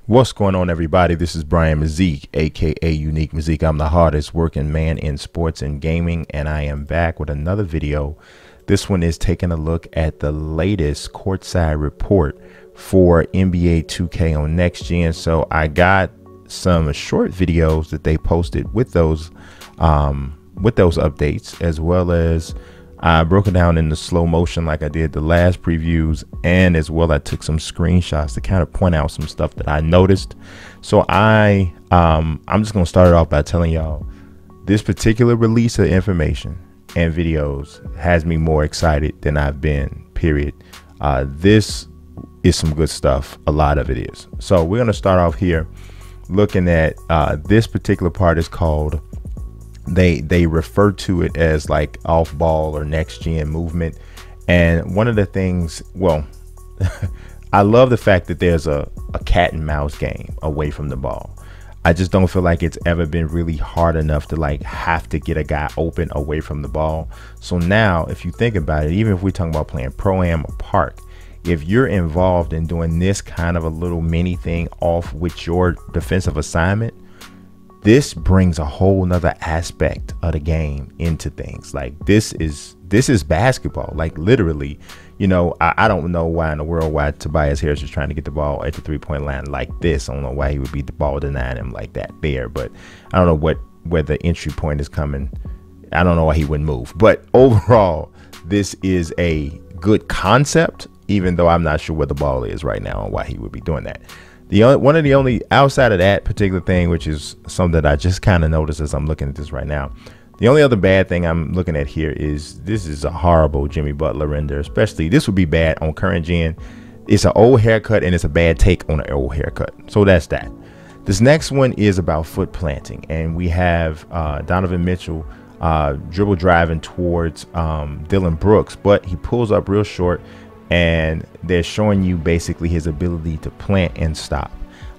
What's going on, everybody? This is Brian Mazik, aka Unique Mazik. I'm the hardest working man in sports and gaming, and I am back with another video. This one is taking a look at the latest Courtside Report for NBA 2K on Next Gen. So I got some short videos that they posted with those updates, as well as I broke it down in the slow motion like I did the last previews, and as well I took some screenshots to kind of point out some stuff that I noticed. So I'm just gonna start it off by telling y'all this particular release of information and videos has me more excited than I've been, period. This is some good stuff. A lot of it is. So we're gonna start off here looking at this particular part is called, they refer to it as like off ball or next gen movement. And one of the things, well, I love the fact that there's a cat and mouse game away from the ball. I just don't feel like it's ever been really hard enough to like have to get a guy open away from the ball. So now if you think about it, even if we're talking about playing pro-am or park, if you're involved in doing this kind of a little mini thing off with your defensive assignment, this brings a whole nother aspect of the game into things. Like this is basketball, like literally. You know, I don't know why in the world why Tobias Harris is trying to get the ball at the 3-point line like this. I don't know why he would be the ball denying him like that there, but I don't know where the entry point is coming. I don't know why he wouldn't move, but overall this is a good concept, even though I'm not sure where the ball is right now and why he would be doing that. One of the only outside of that particular thing, which is something that I just kind of noticed as I'm looking at this right now, the only other bad thing I'm looking at here is this is a horrible Jimmy Butler render. Especially this would be bad on current gen. It's an old haircut and it's a bad take on an old haircut. So that's that. This next one is about foot planting, and we have Donovan Mitchell dribble driving towards Dillon Brooks, but he pulls up real short. And they're showing you basically his ability to plant and stop.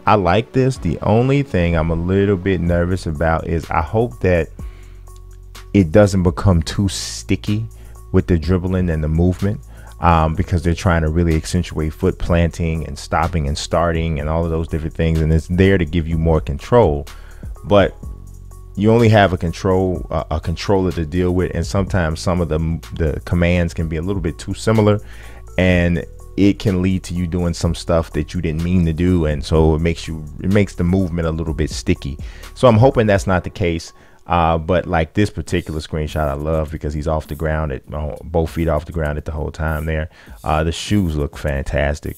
I like this. The only thing I'm a little bit nervous about is I hope that it doesn't become too sticky with the dribbling and the movement, because they're trying to really accentuate foot planting and stopping and starting and all of those different things. And it's there to give you more control, but you only have a controller to deal with. And sometimes some of the commands can be a little bit too similar, and it can lead to you doing some stuff that you didn't mean to do, and so it makes the movement a little bit sticky. So I'm hoping that's not the case. But like this particular screenshot I love because he's off the ground at both feet off the ground at the whole time there. The shoes look fantastic,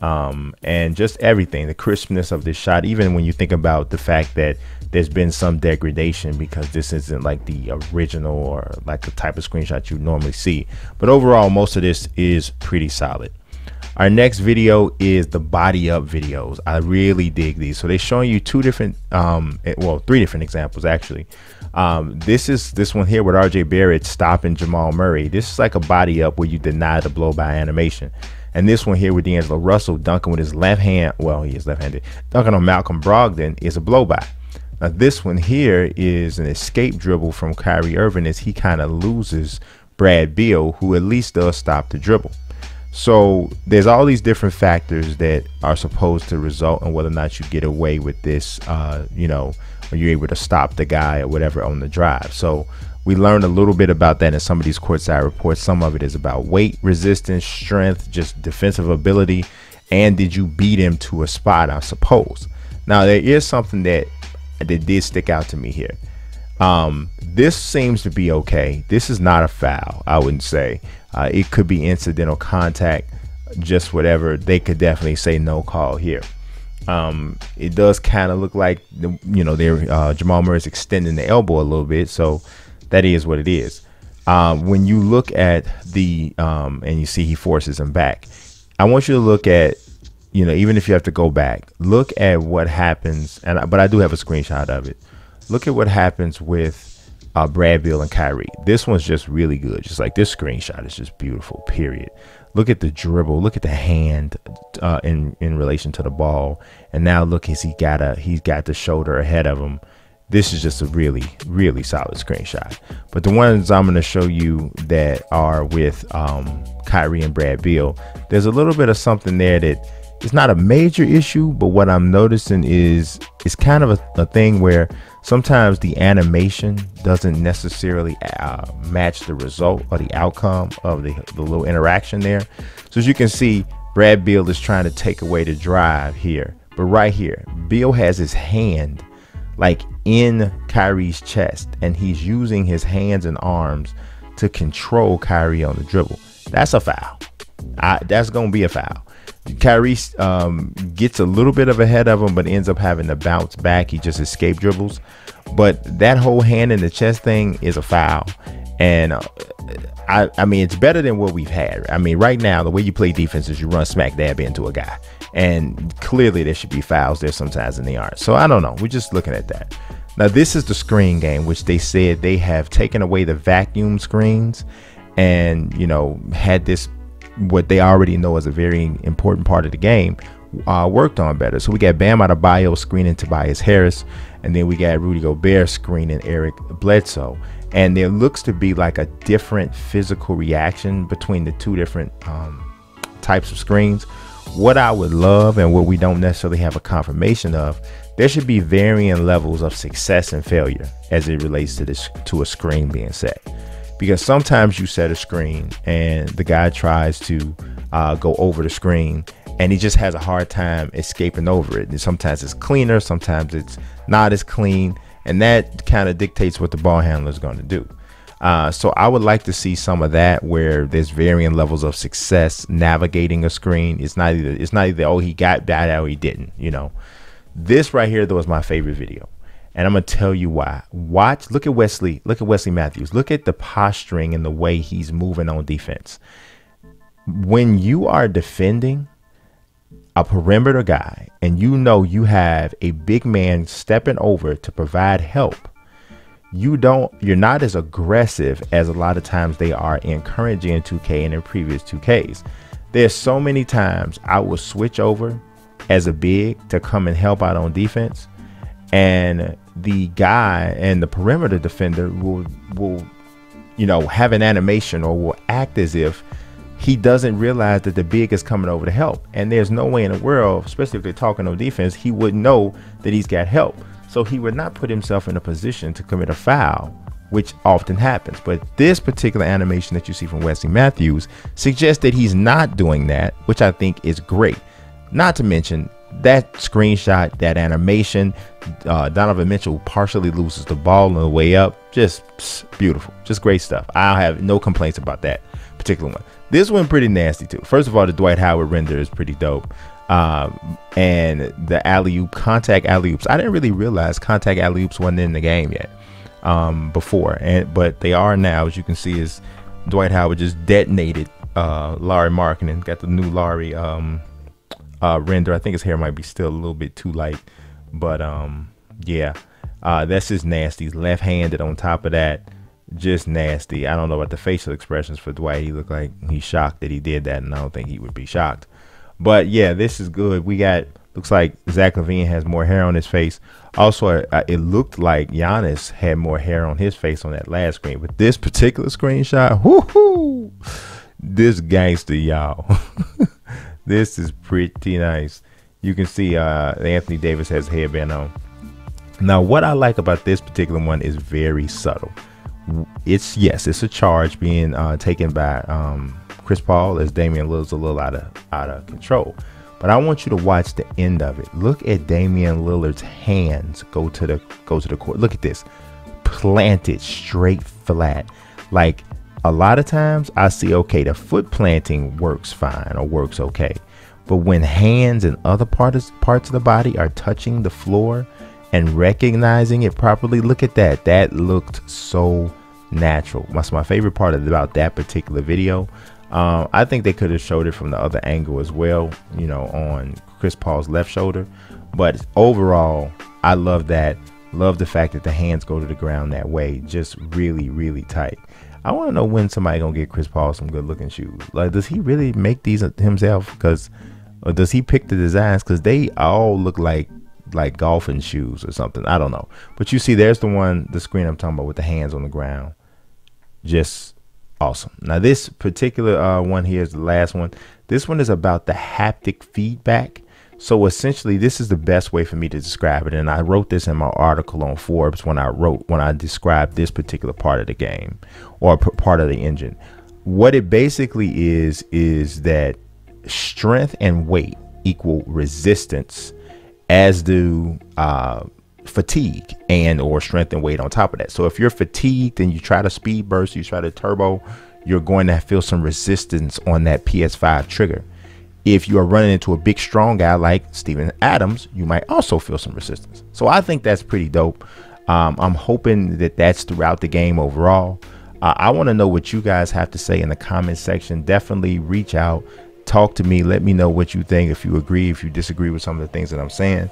and just everything, the crispness of this shot, even when you think about the fact that there's been some degradation because this isn't like the original or like the type of screenshot you normally see. But overall, most of this is pretty solid. Our next video is the body up videos. I really dig these. So they're showing you three different examples actually. This one here with RJ Barrett stopping Jamal Murray. This is like a body up where you deny the blow by animation. And this one here with D'Angelo Russell dunking with his left hand, well, he is left-handed, dunking on Malcolm Brogdon is a blow by. Now this one here is an escape dribble from Kyrie Irving as he kind of loses Brad Beal, who at least does stop the dribble. So there's all these different factors that are supposed to result in whether or not you get away with this, you know, or you're able to stop the guy or whatever on the drive. So we learned a little bit about that in some of these courtside reports. Some of it is about weight, resistance, strength, just defensive ability, and did you beat him to a spot, I suppose. Now there is something that did stick out to me here. This seems to be okay. This is not a foul, I wouldn't say. It could be incidental contact, just whatever. They could definitely say no call here. It does kind of look like Jamal Murray's extending the elbow a little bit, so that is what it is. When you look at the and you see he forces him back, I want you to look at, you know, even if you have to go back, look at what happens. But I do have a screenshot of it. Look at what happens with Brad Beal and Kyrie. This one's just really good. Just like this screenshot is just beautiful, period. Look at the dribble. Look at the hand in relation to the ball. And now look, he's got the shoulder ahead of him. This is just a really, really solid screenshot. But the ones I'm going to show you that are with Kyrie and Brad Beal, there's a little bit of something there that It's not a major issue, but what I'm noticing is it's kind of a thing where sometimes the animation doesn't necessarily match the result or the outcome of the little interaction there. So as you can see, Brad Beal is trying to take away the drive here, but right here, Beal has his hand like in Kyrie's chest, and he's using his hands and arms to control Kyrie on the dribble. That's a foul. That's gonna be a foul. Kyrie gets a little bit of ahead of him, but ends up having to bounce back. He just escaped dribbles. But that whole hand in the chest thing is a foul. And I mean, it's better than what we've had. I mean, right now, the way you play defense is you run smack dab into a guy. And clearly there should be fouls there sometimes in the aren't. So I don't know. We're just looking at that. Now, this is the screen game, which they said they have taken away the vacuum screens and, you know, had this, what they already know is a very important part of the game, worked on better. So we got Bam Adebayo screening Tobias Harris, and then we got Rudy Gobert screening Eric Bledsoe. And there looks to be like a different physical reaction between the two different types of screens. What I would love, and what we don't necessarily have a confirmation of, there should be varying levels of success and failure as it relates to this, to a screen being set. Because sometimes you set a screen and the guy tries to go over the screen and he just has a hard time escaping over it. And sometimes it's cleaner, sometimes it's not as clean, and that kind of dictates what the ball handler is going to do. So I would like to see some of that, where there's varying levels of success navigating a screen. It's not either oh, he got that or he didn't. You know, this right here though is my favorite video. And I'm going to tell you why. Look at Wesley Matthews. Look at the posturing and the way he's moving on defense. When you are defending a perimeter guy and you know you have a big man stepping over to provide help, you're not as aggressive as a lot of times they are in current Gen 2K and in previous 2Ks. There's so many times I will switch over as a big to come and help out on defense, and the guy and the perimeter defender will you know, have an animation or will act as if he doesn't realize that the big is coming over to help. And there's no way in the world, especially if they're talking on defense, he wouldn't know that he's got help. So he would not put himself in a position to commit a foul, which often happens. But this particular animation that you see from Wesley Matthews suggests that he's not doing that, which I think is great. Not to mention that screenshot, that animation, Donovan Mitchell partially loses the ball on the way up. Just beautiful. Just great stuff. I have no complaints about that particular one. This one pretty nasty too. First of all, the Dwight Howard render is pretty dope. And the alley-oop, contact alley-oops. I didn't really realize contact alley-oops wasn't in the game yet before, but they are now. As you can see, is Dwight Howard just detonated Larry Markkinen. Got the new Larry render. I think his hair might be still a little bit too light, but yeah, that's just nasty. Left-handed on top of that, just nasty. I don't know about the facial expressions for Dwight. He looked like he's shocked that he did that, and I don't think he would be shocked. But yeah, this is good. We got, looks like Zach LaVine has more hair on his face. Also, it looked like Giannis had more hair on his face on that last screen. But this particular screenshot, whoo-hoo, this gangster, y'all. This is pretty nice. You can see Anthony Davis has a headband on. Now, what I like about this particular one is very subtle. It's a charge being taken by Chris Paul, as Damian Lillard's a little out of control. But I want you to watch the end of it. Look at Damian Lillard's hands go to the court. Look at this, planted straight flat. Like a lot of times I see, okay, the foot planting works fine or works okay, but when hands and other parts of the body are touching the floor and recognizing it properly, look at that. That looked so natural. That's my favorite part about that particular video. I think they could have showed it from the other angle as well, you know, on Chris Paul's left shoulder. But overall, I love that. Love the fact that the hands go to the ground that way. Just really, really tight. I want to know when somebody gonna get Chris Paul some good looking shoes. Like, does he really make these himself? Or does he pick the designs? Because they all look like golfing shoes or something. I don't know. But you see, there's the screen I'm talking about with the hands on the ground. Just Awesome. Now this particular one here is the last one. This one is about the haptic feedback. So essentially, this is the best way for me to describe it. And I wrote this in my article on Forbes when I described this particular part of the game, or part of the engine. What it basically is that strength and weight equal resistance, as do fatigue and or strength and weight on top of that. So if you're fatigued and you try to speed burst, you try to turbo, you're going to feel some resistance on that PS5 trigger. If you are running into a big, strong guy like Steven Adams, you might also feel some resistance. So I think that's pretty dope. I'm hoping that that's throughout the game overall. I want to know what you guys have to say in the comment section. Definitely reach out, talk to me, let me know what you think, if you agree, if you disagree with some of the things that I'm saying.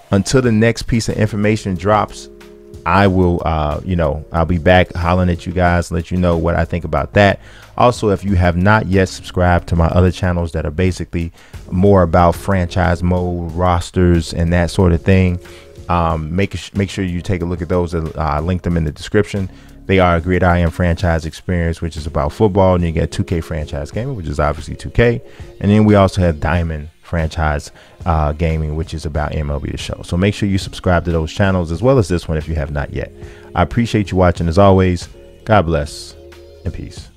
Until the next piece of information drops, I will, I'll be back hollering at you guys, let you know what I think about that. Also, if you have not yet subscribed to my other channels that are basically more about franchise mode, rosters, and that sort of thing, make sure you take a look at those. I link them in the description. They are a Gridiron Franchise Experience, which is about football, and you get 2K Franchise Gaming, which is obviously 2K, and then we also have Diamond Franchise Gaming, which is about MLB The Show. So make sure you subscribe to those channels as well as this one if you have not yet. I appreciate you watching as always. God bless and peace.